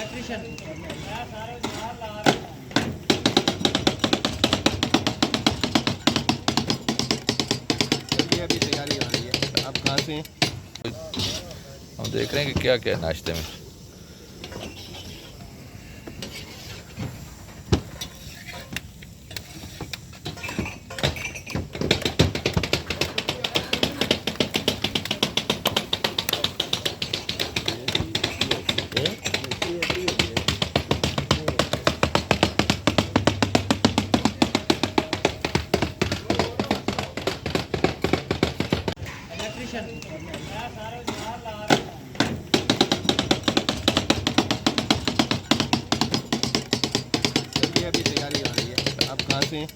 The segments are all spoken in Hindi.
अभी तैयारी हो रही है। आप कहाँ से हैं? हम देख रहे हैं कि क्या क्या है नाश्ते में। अभी तैयारी हो रही है। आप कहाँ से हैं?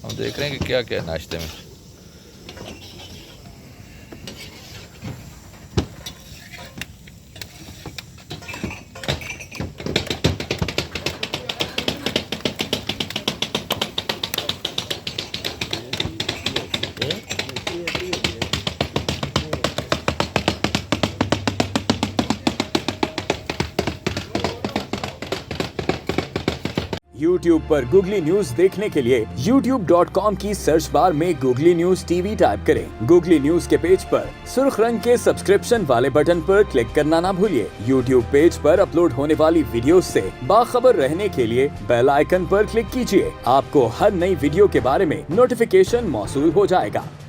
हम देख रहे हैं कि क्या क्या है नाश्ते में। YouTube पर Googly न्यूज देखने के लिए youtube.com की सर्च बार में Googly न्यूज टीवी टाइप करें। Googly न्यूज के पेज पर सुर्ख रंग के सब्सक्रिप्शन वाले बटन पर क्लिक करना ना भूलिए। YouTube पेज पर अपलोड होने वाली वीडियोस से बाखबर रहने के लिए बेल आइकन पर क्लिक कीजिए। आपको हर नई वीडियो के बारे में नोटिफिकेशन मौसूल हो जाएगा।